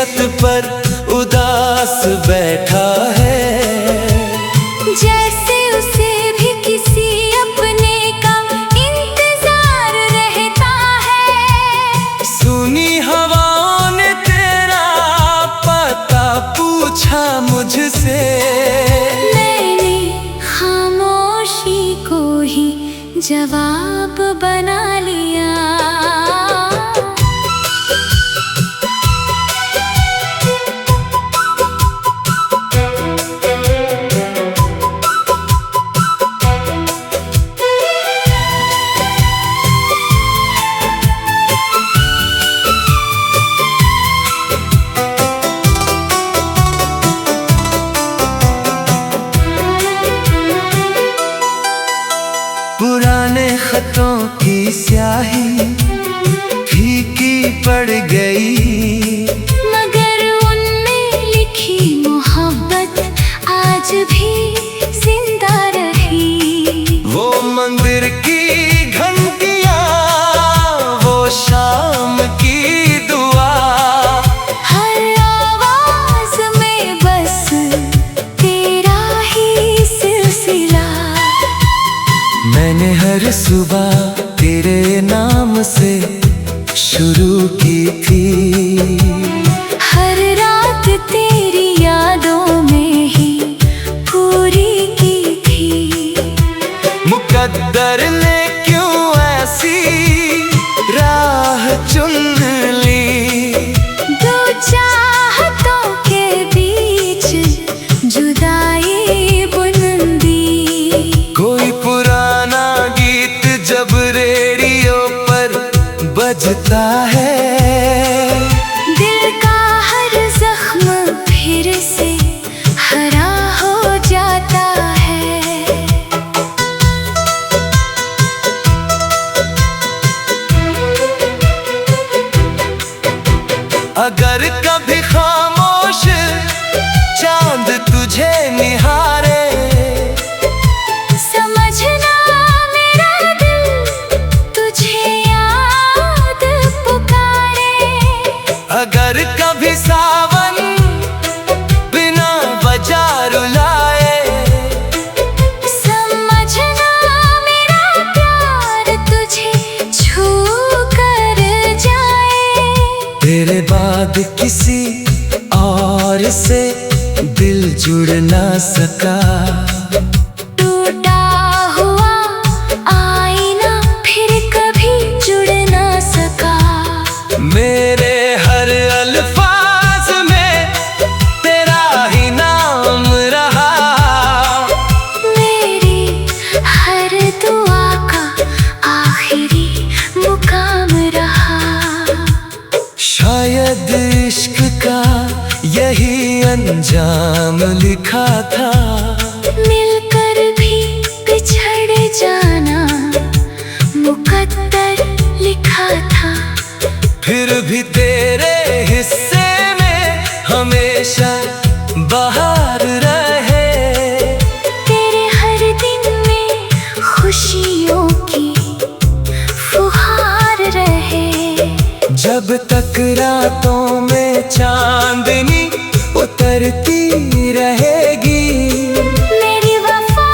छत पर उदास बैठा है। जैसे उसे भी किसी अपने का इंतजार रहता है। सुनी हवाओं ने तेरा पता पूछा मुझसे, मैंने खामोशी को ही जवाब बना लिया। पुराने खतों की स्याही फीकी पड़ गई, मगर उनमें लिखी मोहब्बत आज भी जिंदा रही। वो मंदिर की घंटियां, वो शाम की दुआ, हर आवाज में बस तेरा ही सिलसिला। मैंने हर सुबह तेरे नाम से शुरू की थी, हर रात तेरी यादों में ही पूरी की थी। मुकद्दर ने क्यों ऐसी राह चुन ली, दो चाहतों के बीच जुदाई बुन दी। कोई पुराना गीत जब रेडियो पर बजता है, दिल का हर जख्म फिर से हरा हो जाता है। अगर कभी खामोश चांद तुझे निहारे, समझना मेरा दिल तुझे याद पुकारे। अगर कभी सावन बिना वजह रुलाए, समझना मेरा प्यार तुझे छू कर जाए। तेरे बाद किसी और से दिल जुड़ ना सका, टूटा हुआ आईना फिर कभी जुड़ ना सका। मेरे हर अल्फाज में तेरा ही नाम रहा, मेरी हर दुआ का आखिरी मुकाम रहा। शायद इश्क का यही अंजाम लिखा था, मिलकर भी बिछड़ जाना मुकद्दर लिखा था। फिर भी तेरे हिस्से में हमेशा बहार रहे, तेरे हर दिन में खुशियों की फुहार रहे। जब तक रातों में चांदनी उतरती रहेगी, मेरी वफा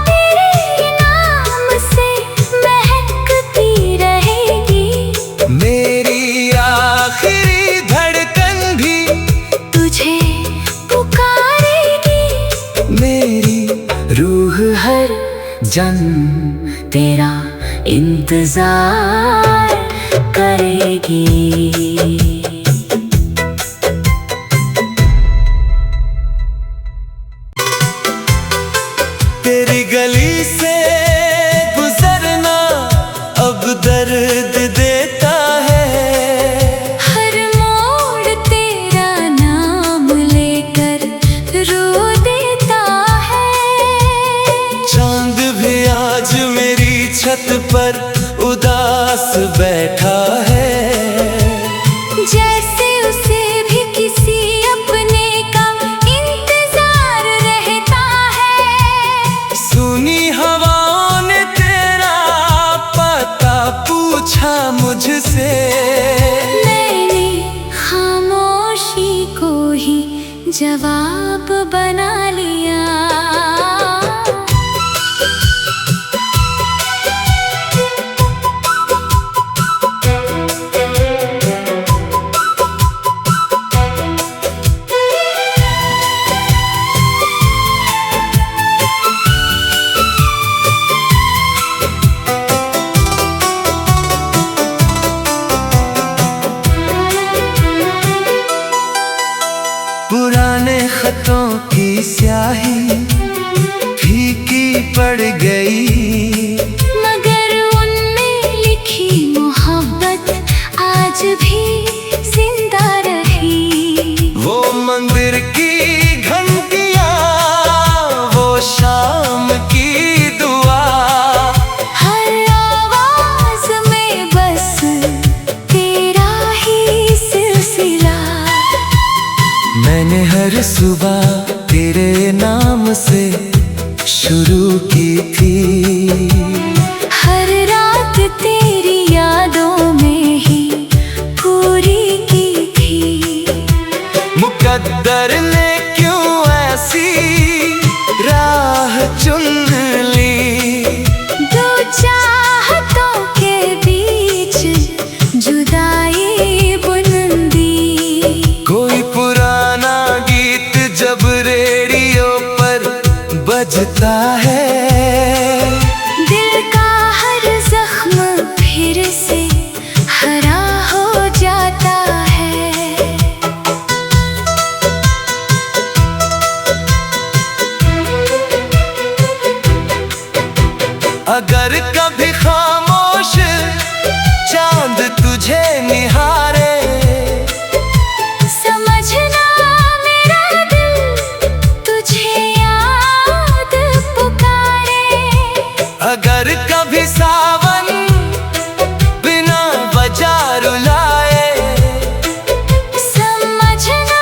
तेरे नाम से महकती रहेगी। मेरी आखिरी धड़कन भी तुझे पुकारेगी। मेरी रूह हर जन्म तेरा इंतजार करेगी। तेरी गली से गुजरना अब दर्द देता है, हर मोड़ तेरा नाम लेकर रो देता है। चांद भी आज मेरी छत पर उदास बैठा है। जैसे उसे भी किसी अपने का इंतजार रहता है। सुनी हवाओं ने तेरा पता पूछा मुझसे, मैंने खामोशी जवाब बना लिया। पुराने खतों की स्याही फीकी पड़ गई, मगर उनमें लिखी मोहब्बत आज भी जिंदा रही। वो मंदिर की घंटियां, वो शाम की दुआ, हर आवाज में बस तेरा ही सिलसिला। मैंने हर सुबह तेरे नाम से शुरू की थी, हर रात तेरी यादों में ही पूरी की थी। मुकद्दर ने क्यों ऐसी राह चुन ली, दो चाहतों के बीच जुदाई बुन दी। कोई पुराना गीत जब रेडियो पर बजता है, दिल का हर जख्म फिर से हरा हो जाता है। अगर कभी खामोश चांद तुझे निहारे, समझना मेरा दिल तुझे याद पुकारे। अगर कभी सावन बिना वजह रुलाए, समझना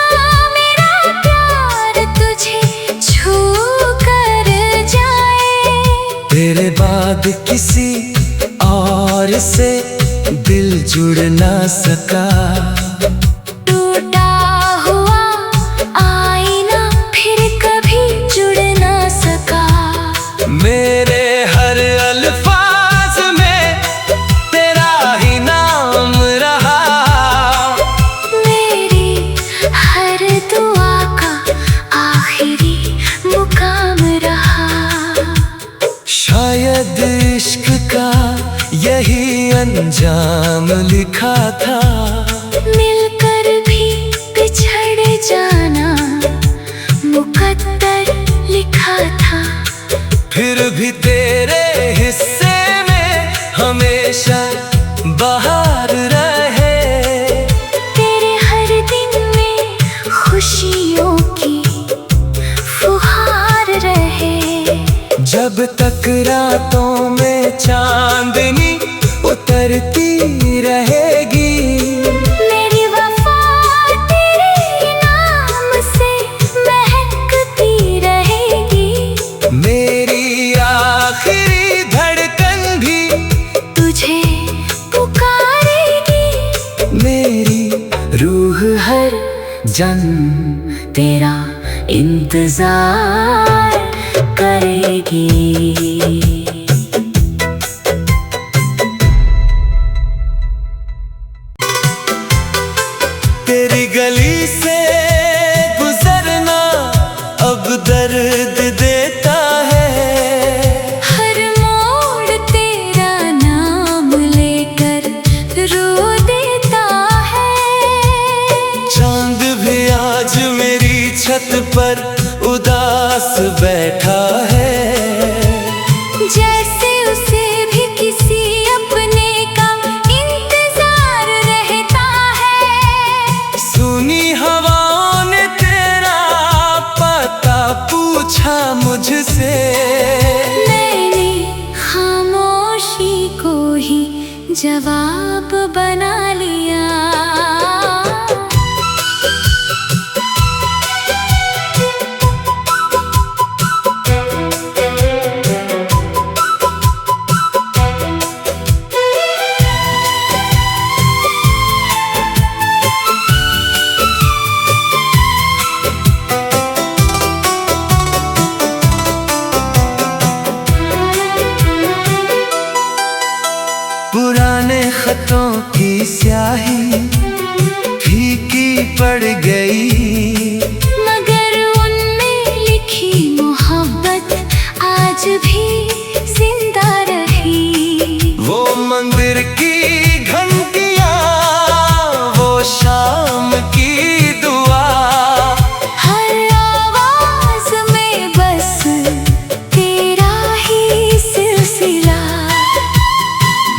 मेरा प्यार तुझे छू कर जाए। तेरे बाद किसी और से दिल जुड़ ना सका, टूटा हुआ आईना फिर कभी जुड़ ना सका। मेरे हर अल्फाज में तेरा ही नाम रहा, मेरी हर दुआ का आखिरी मुकाम रहा। शायद इश्क का यही अंजाम लिखा था, मिलकर भी बिछड़ जाना मुकद्दर लिखा था। फिर भी तेरे हिस्से में हमेशा बहार रहे, तेरे हर दिन में खुशियों की फुहार रहे। जब तक रातों में चांदनी उतरती रहेगी, मेरी वफा तेरे नाम से महकती रहेगी। मेरी आखिरी धड़कन भी तुझे पुकारेगी, मेरी रूह हर जन्म तेरा इंतजार करेगी। तेरी गली से गुजरना अब दर्द देता है, हर मोड़ तेरा नाम लेकर रो देता है। चांद भी आज मेरी छत पर उदास बैठा है, जैसे उसे भी किसी अपने का इंतजार रहता है। सुनी हवाओं ने तेरा पता पूछा मुझसे, मैंने खामोशी को ही जवाब बना लिया। जाने खतों की स्याही फीकी पड़ गई, मगर उनमें लिखी मोहब्बत आज भी जिंदा रही। वो मंदिर की घंटियां, वो शाम की दुआ, हर आवाज में बस तेरा ही सिलसिला।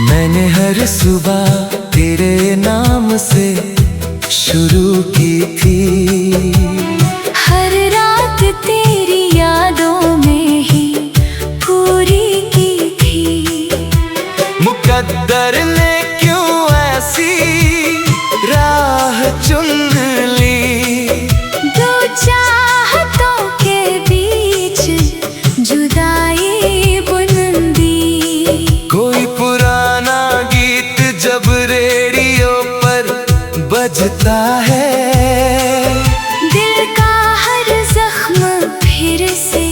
मैंने हर सुबह तेरे नाम से शुरू की थी, हर रात तेरी यादों में ही पूरी की थी। मुकद्दर ने क्यों ऐसी राह चुन ली, दो चाहतों के बीच जुदाई बुन दी। कोई पुराना गीत जब रेडियो पर बजता है, दिल का हर जख्म फिर से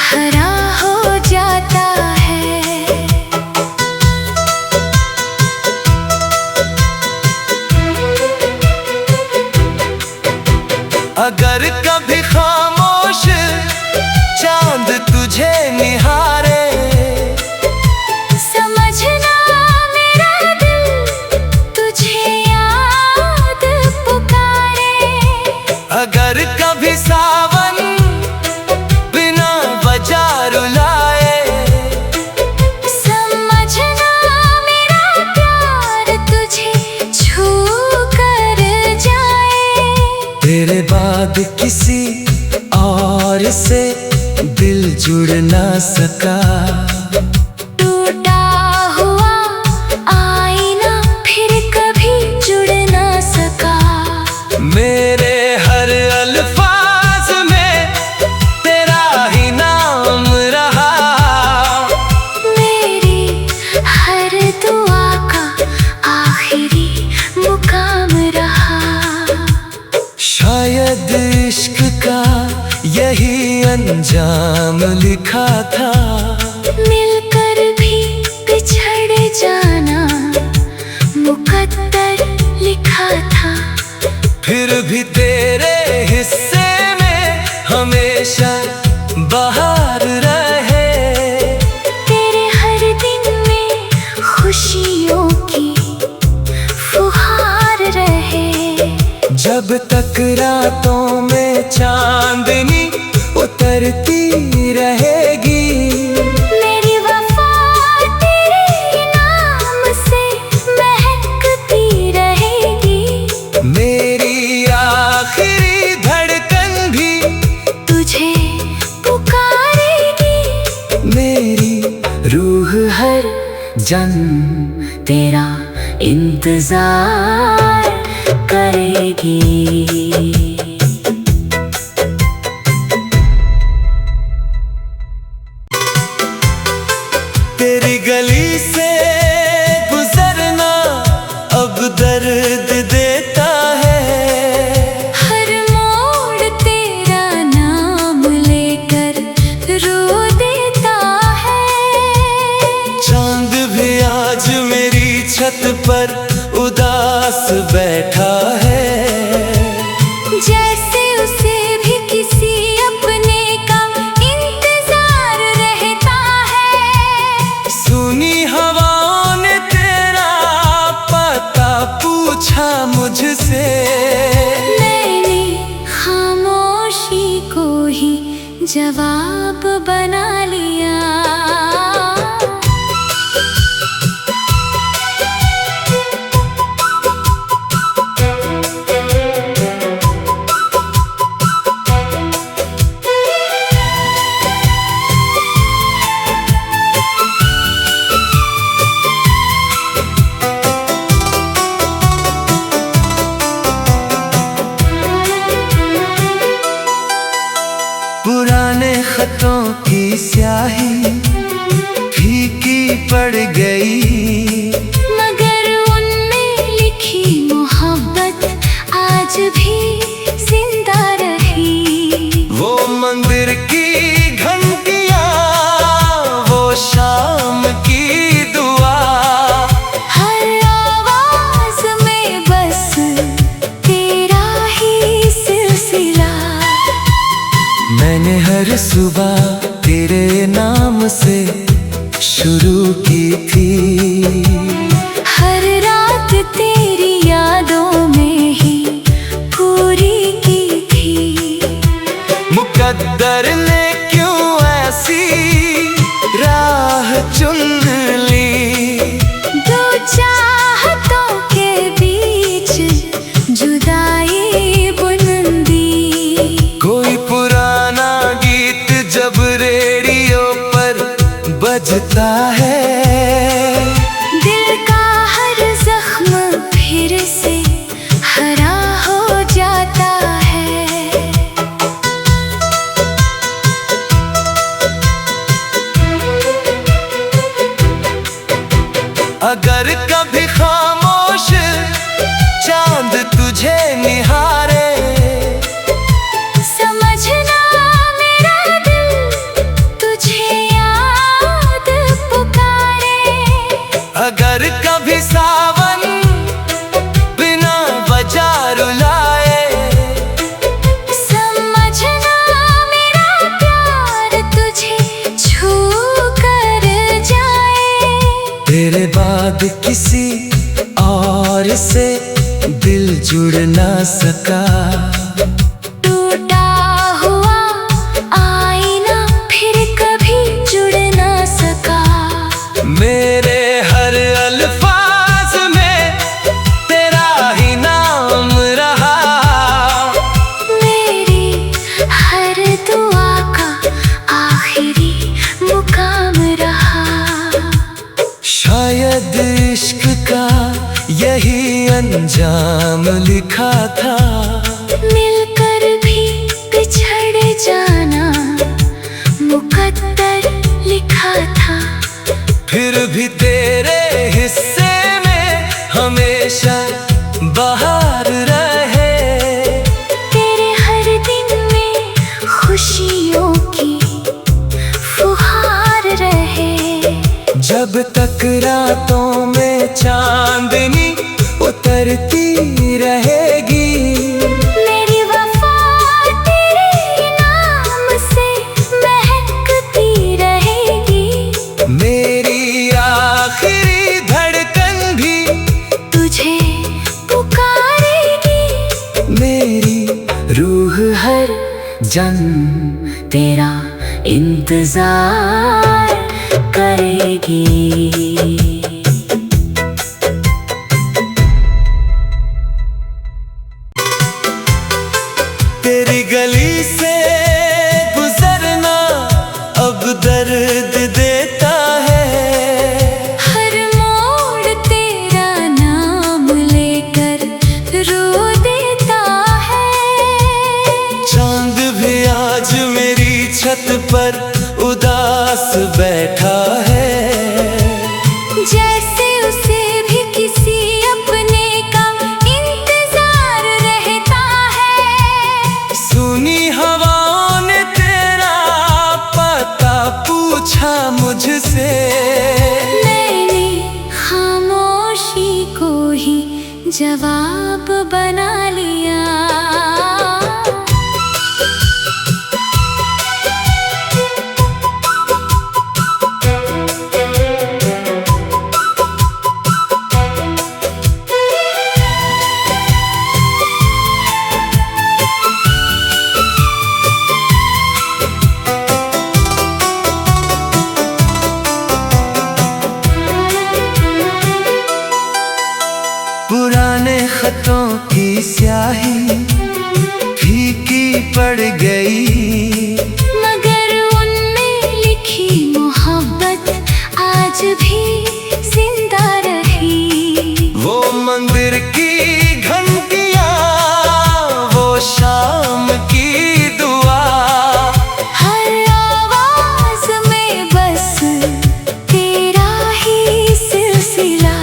हरा हो जाता है। अगर कभी खामोश चांद तुझे निहारे, समझना मेरा दिल तुझे याद पुकारे। अगर कभी सावन बिना वजह रुलाए, समझना मेरा प्यार तुझे छू कर जाए। तेरे बाद किसी और से दिल जुड़ ना सका, टूटा हुआ आईना फिर कभी जुड़ ना सका। मेरे हर अल्फाज में तेरा ही नाम रहा, मेरी हर दुआ का आखिरी मुकाम रहा। शायद इश्क का यही अंजाम लिखा था, मिलकर भी बिछड़ जाना मुकद्दर लिखा था। फिर भी तेरे हिस्से में हमेशा बहार रहे, तेरे हर दिन में खुशियों की फुहार रहे। जब तक रातों में चांदनी उतरती रहेगी, मेरी वफा तेरे नाम से महकती रहेगी। मेरी आखिरी धड़कन भी तुझे पुकारेगी, मेरी रूह हर जन्म तेरा इंतजार करेगी। तेरी गली से गुजरना अब दर्द देता है, हर मोड़ तेरा नाम लेकर रो देता है। चांद भी आज मेरी छत पर उदास बैठा है, जैसे उसे भी किसी अपने का इंतजार रहता है। सुनी हवाओं ने तेरा पता पूछा मुझसे, मैंने खामोशी को ही जवाब बना लिया। सुबह तेरे नाम से शुरू की थी। हर रात तेरी यादों में ही पूरी की थी। मुकद्दर ने क्यों ऐसी राह चुन ली। दो चाहतों के बीच जुदाई बुन दी। कोई पुराना गीत जब रेडियो पर बजता है, दिल का हर जख्म फिर से हरा हो जाता है। अगर कभी खामोश चांद तुझे निहारे, समझना मेरा दिल तुझे याद पुकारे। अगर कभी सावन बिना वजह रुलाए, समझना मेरा प्यार तुझे छू कर जाए। तेरे बाद किसी और से दिल जुड़ ना सका। टूटा हुआ आईना फिर कभी जुड़ ना सका। मेरे हर अल्फाज में तेरा ही नाम रहा। मेरी हर दुआ का आखिरी मुकाम रहा। शायद इश्क का यही अंजाम लिखा था। मिलकर भी बिछड़ जाना मुकद्दर लिखा था। फिर भी तेरे हिस्से में हमेशा बहार रहे। तेरे हर दिन में खुशियों की फुहार रहे। जब तक रातों में चांदनी उतरती रहेगी, मेरी वफा तेरे नाम से महकती रहेगी। मेरी आखिरी धड़कन भी तुझे पुकारेगी। मेरी रूह हर जन्म तेरा इंतजार करेगी। तेरी गली से गुजरना अब दर्द देता है। हर मोड़ तेरा नाम लेकर रो देता है। चांद भी आज मेरी छत पर उदास बैठा है। जैसे उसे भी किसी अपने का इंतजार रहता है। सुनी हवाओं ने तेरा पता पूछा मुझसे। मैंने खामोशी को ही जवाब बना लिया। पुराने खतों की स्याही फीकी पड़ गई, मगर उनमें लिखी मोहब्बत आज भी जिंदा रही। वो मंदिर की घंटियां, वो शाम की दुआ, हर आवाज में बस तेरा ही सिलसिला।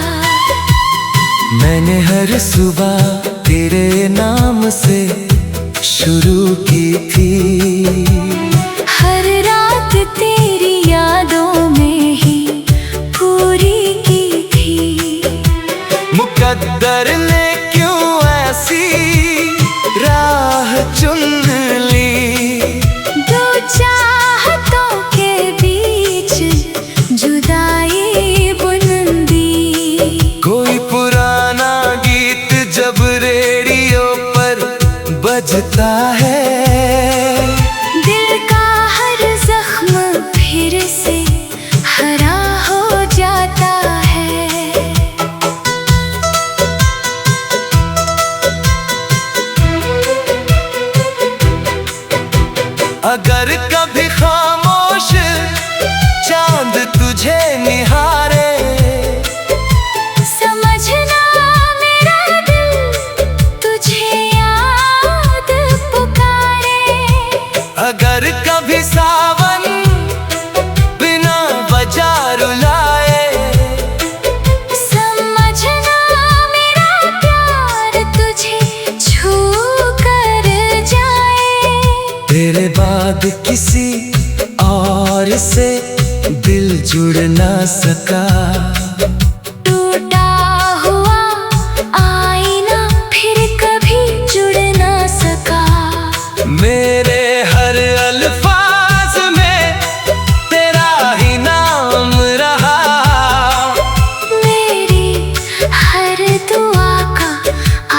मैंने हर सुबह तेरे नाम से शुरू की थी। हर रात तेरी यादों में ही पूरी की थी। मुकद्दर ने क्यों ऐसी राह चुन ली। दो चार बुझता है। दिल का हर जख्म फिर से हरा हो जाता है। अगर कभी खामोश चांद तुझे निहारे, समझना मेरा दिल तुझे याद पुकारे। अगर कभी सावन बिना वजह रुलाए, समझना मेरा प्यार तुझे छू कर जाए। तेरे बाद किसी और से दिल जुड़ ना सका। टूटा हुआ आईना फिर कभी जुड़ ना सका। मेरे हर अल्फाज में तेरा ही नाम रहा। मेरी हर दुआ का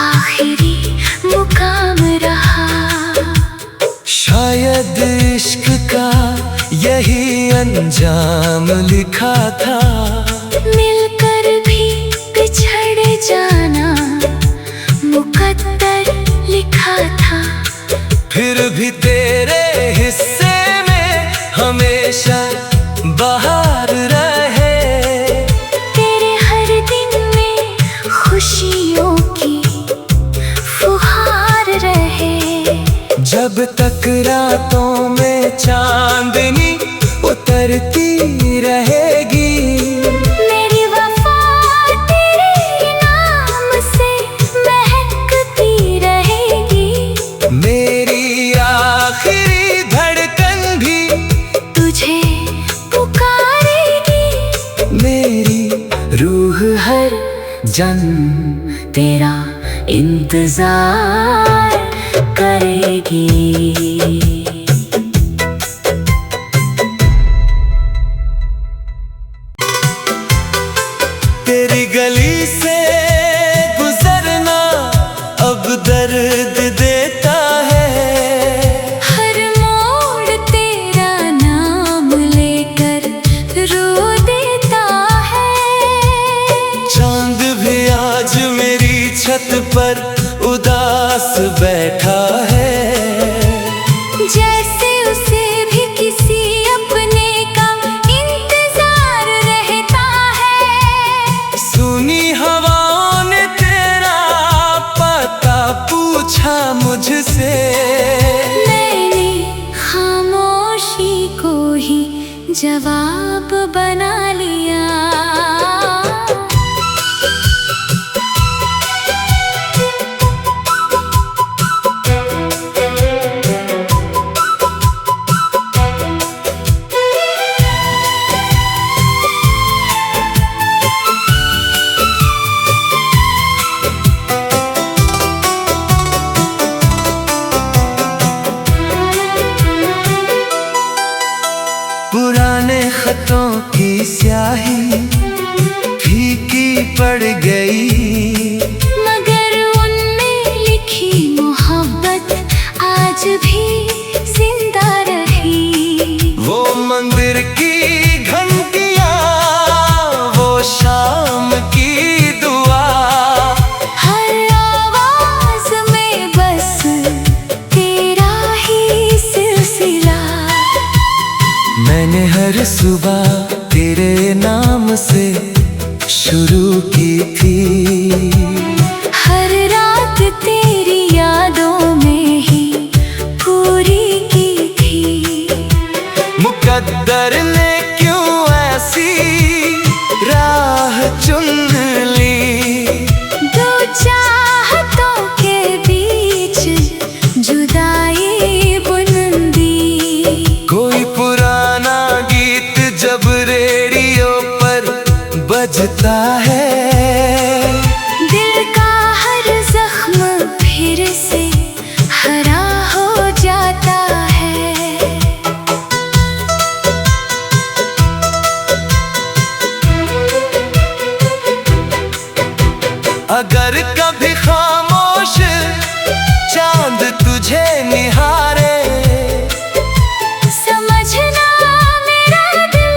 आखिरी मुकाम रहा। शायद इश्क का यही अंजाम लिखा था। मिलकर भी बिछड़ जाना मुकद्दर लिखा था। फिर भी तेरे हिस्से में हमेशा बहार रहे। तेरे हर दिन में खुशियों की फुहार रहे। जब तक रातों में चांदनी उतरती रहेगी, मेरी वफा तेरे नाम से महकती रहेगी। मेरी आखिरी धड़कन भी तुझे पुकारेगी। मेरी रूह हर जन्म तेरा इंतजार करेगी। तेरी गली से गुजरना अब दर्द देता है। हर मोड़ तेरा नाम लेकर रो देता है। चांद भी आज मेरी छत पर उदास बैठा है। जैसे उसे भी किसी अपने का इंतजार रहता है। सुनी हवाओं ने तेरा पता पूछा मुझसे। मैंने खामोशी को ही जवाब बना लिया। पुराने खतों की स्याही फीकी पड़ गई, मगर उनमें लिखी मोहब्बत आज भी जिंदा रही। वो मंदिर की घंटियां, वो शाम की दुआ, हर आवाज में बस तेरा ही सिलसिला। मैंने हर सुबह तेरे नाम से शुरू की थी। हर रात तेरी यादों में ही पूरी की थी। मुकद्दर ने क्यों ऐसी राह चुन ली। दो चाहतों के बीच जुदाई बुन दी। कोई पुराना गीत जब रेडियो पर बजता है, दिल का हर जख्म फिर से हरा हो जाता है। अगर कभी खामोश चांद तुझे तुझे निहारे। समझना मेरा दिल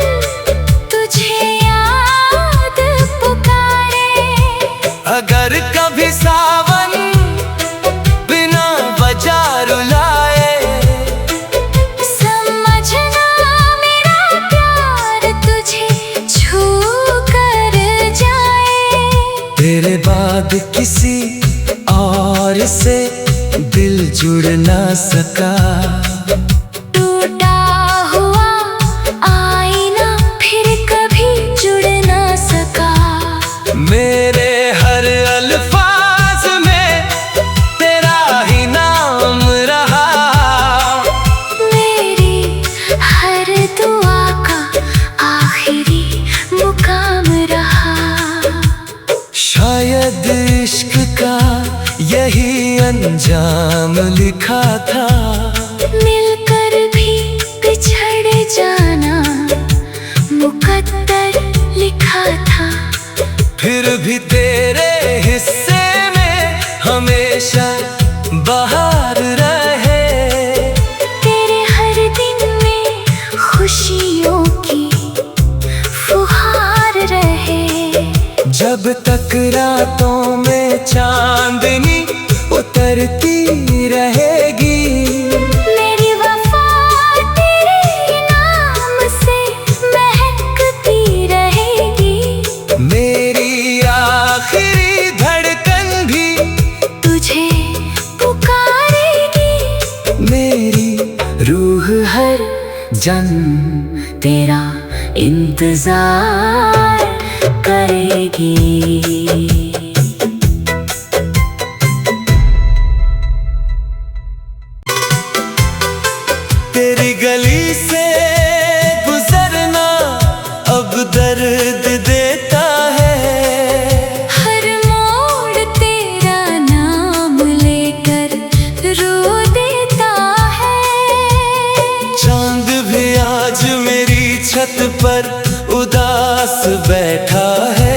तुझे याद पुकारे। अगर कभी सावन बिना वजह रुलाए, समझना मेरा प्यार तुझे छू कर जाए। तेरे बाद किसी और से दिल जुड़ ना सका। टूटा हुआ आईना फिर कभी जुड़ ना सका। मेरे हर अल्फाज में तेरा ही नाम रहा। मेरी हर दुआ का आखिरी मुकाम रहा। शायद इश्क का यही अंजाम लिखा था। मिलकर भी बिछड़ जाना मुकद्दर लिखा था। फिर भी तेरे हिस्से में हमेशा बहार रहे। तेरे हर दिन में खुशियों की फुहार रहे। जब तक रातों में चांदनी उतरती रहेगी, मेरी वफा तेरे नाम से महकती रहेगी। मेरी आखिरी धड़कन भी तुझे पुकारेगी। मेरी रूह हर जन्म तेरा इंतजार करेगी। तेरी गली से गुजरना अब दर्द देता है। हर मोड़ तेरा नाम लेकर रो देता है। चांद भी आज मेरी छत पर उदास बैठा है।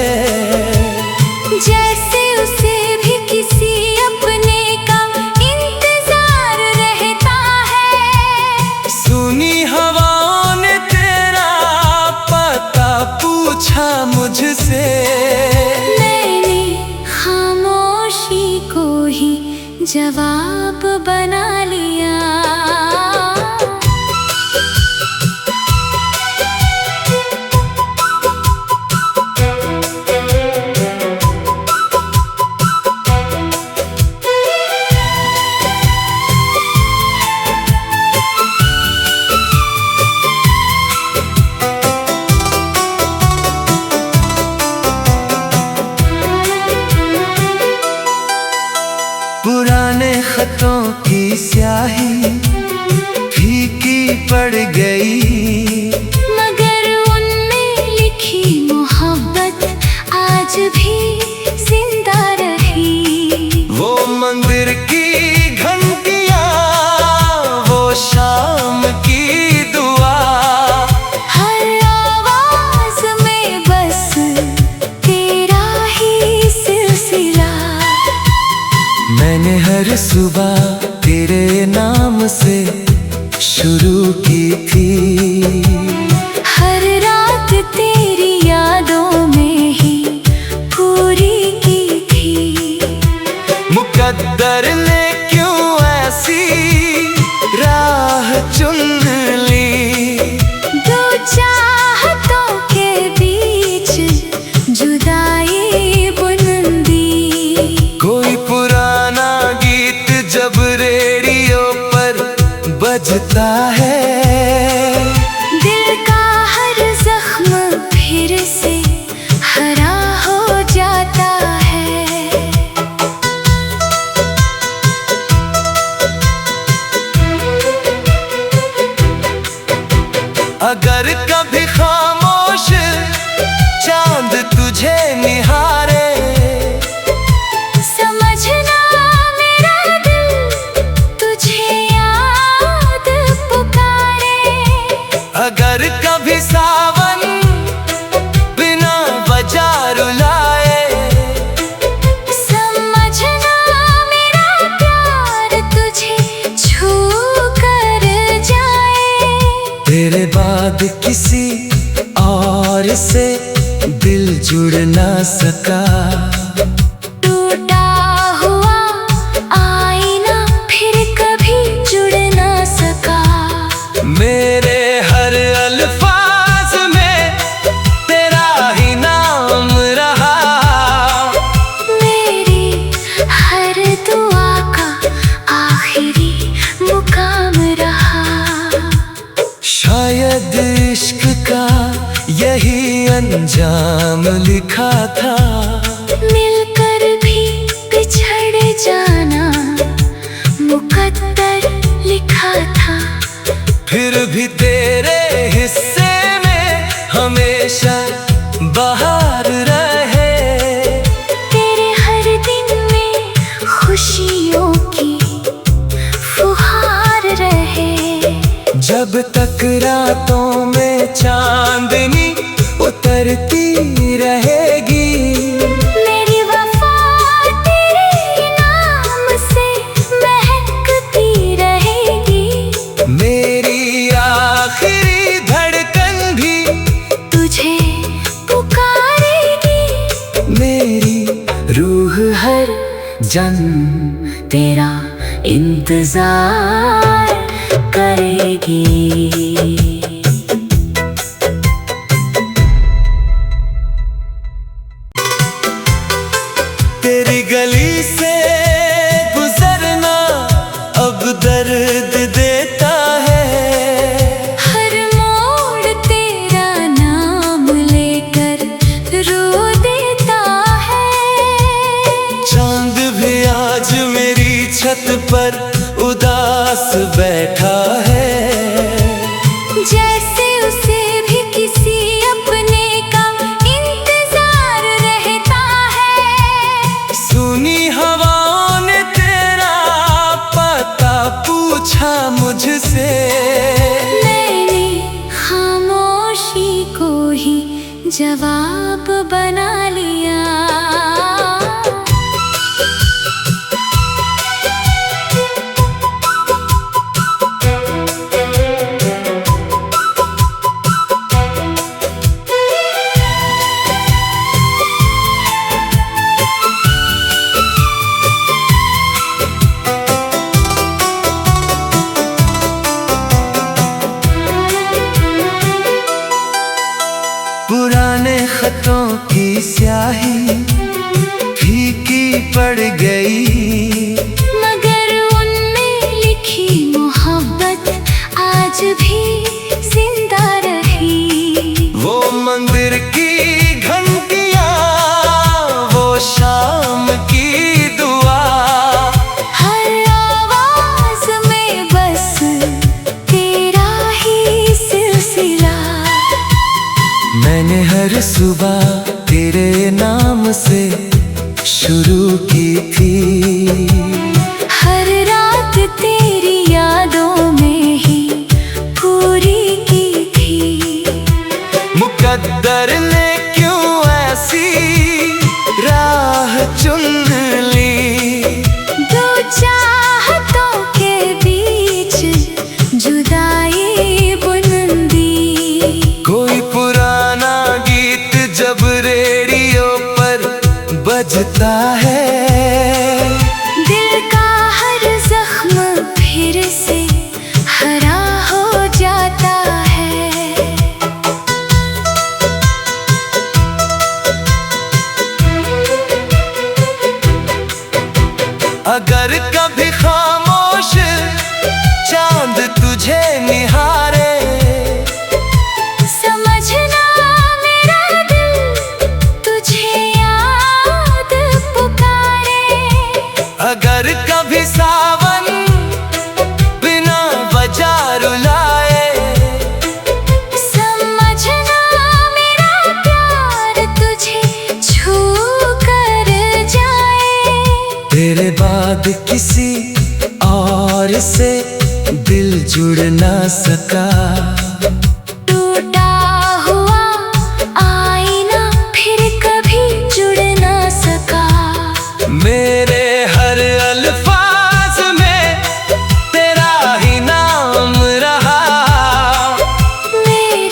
जैसे उसे भी किसी अपने का इंतजार रहता है। सुनी हवाओं ने तेरा पता पूछा मुझसे। मैंने खामोशी को ही जवाब बना लिया। पुराने खतों की स्याही फीकी पड़ गई, मगर उनमें लिखी मोहब्बत आज भी जिंदा रही। वो मंदिर की घंटियां, वो शाम की दुआ, हर आवाज में बस तेरा ही सिलसिला। मैंने हर सुबह तेरे नाम से शुरू की थी। हर रात तेरी यादों में ही पूरी की थी। मुकद्दर ने क्यों ऐसी राह चुन ली। दो चाहतों के बीच जुदाई बुन दी। कोई पुराना गीत जब रेडियो पर बजता है, दिल का हर जख्म फिर से हरा हो जाता है। अगर कभी खामोश चांद तुझे निहारे, समझना मेरा दिल तुझे याद पुकारे। अगर कभी सावन बिना वजह रुलाए, समझना मेरा प्यार तुझे बाद किसी और से दिल जुड़ ना सका। टूटा हुआ आईना फिर कभी जुड़ ना सका। मेरे हर अल्फाज में तेरा ही नाम रहा। मेरी हर दुआ का आखिरी मुकाम रहा। शायद इश्क का यही अंजाम लिखा था। मिलकर भी बिछड़ जाना मुकद्दर लिखा था। फिर भी तेरे हिस्से में हमेशा बहार रहे। तेरे हर दिन में खुशियों की फुहार रहे। जब तक रातों में चांदनी उतरती रहेगी। मेरी वफा तेरे नाम से महकती रहेगी। मेरी आखिरी धड़कन भी तुझे पुकारेगी। मेरी रूह हर जन्म तेरा इंतजार करेगी। तेरी गली से गुजरना अब दर्द देता है। हर मोड़ तेरा नाम लेकर रो देता है। चांद भी आज मेरी छत पर उदास बैठा है। जैसे उसे भी किसी अपने का इंतजार रहता है। सुनी हवाओं ने तेरा पता पूछा मुझसे। मैंने खामोशी को ही जवाब बना लिया। पुराने खतों की स्याही फीकी पड़ गई। मगर उनमें लिखी मोहब्बत आज भी जिंदा रही। वो मंदिर की घंटियां, वो शाम की दुआ, हर आवाज में बस तेरा ही सिलसिला। मैंने हर सुबह तेरे नाम से शुरू की थी। हर रात तेरी यादों में ही पूरी की थी। मुकद्दर ने क्यों ऐसी राह चुन ली। दो चाहतों के बीच जुदाई बुन दी। कोई पुराना गीत जब रेडियो पर बजता है। दिल का हर जख्म फिर से हरा हो जाता है। अगर कभी खामोश चांद तुझे निहारे। समझना मेरा दिल तुझे याद पुकारे। अगर कभी सावन बिना वजह रुलाए। समझना मेरा प्यार तुझे छू कर जाए। तेरे बाद किसी और से दिल जुड़ ना सका। टूटा हुआ आईना फिर कभी जुड़ ना सका। मेरे हर अल्फाज में तेरा ही नाम रहा। मेरी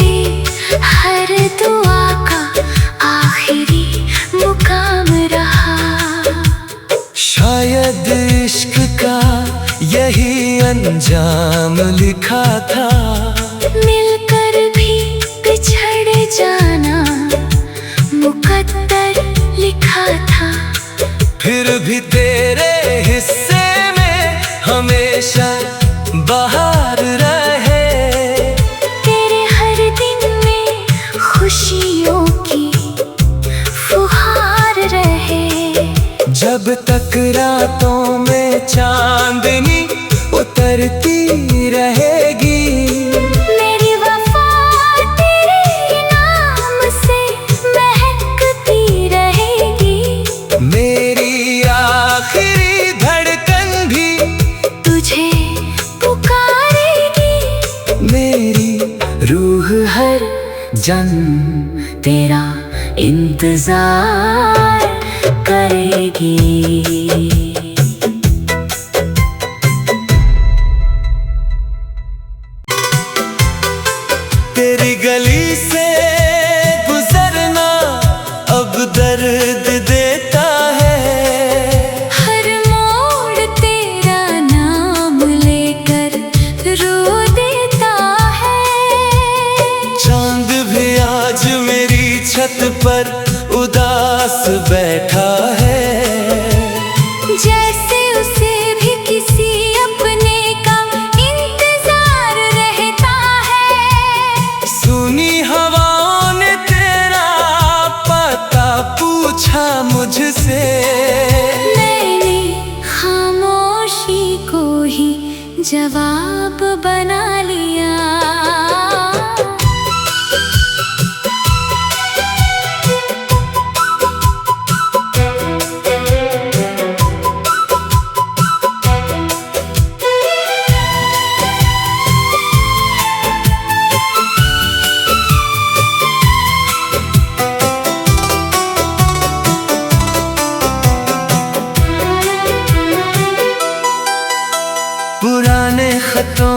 शायद इश्क का यही अंजाम लिखा था। मिलकर भी बिछड़ जाना मुकद्दर लिखा था। फिर भी तेरे हिस्से में हमेशा बहार रहे। तेरे हर दिन में खुशियों की फुहार रहे। जब तक रातों में चांदनी उतरती रहेगी, मेरी वफा तेरे नाम से महकती रहेगी। मेरी आखिरी धड़कन भी तुझे पुकारेगी। मेरी रूह हर जन्म तेरा इंतजार करेगी। तेरी गली से गुजरना अब दर्द देता है। हर मोड़ तेरा नाम लेकर रो देता है। चांद भी आज मेरी छत पर उदास बैठा है। जैसे उसे भी किसी अपने का इंतजार रहता है। सुनी हवाओं ने तेरा पता पूछा मुझसे। मैंने खामोशी को ही जवाब बना लिया। पुराने खतों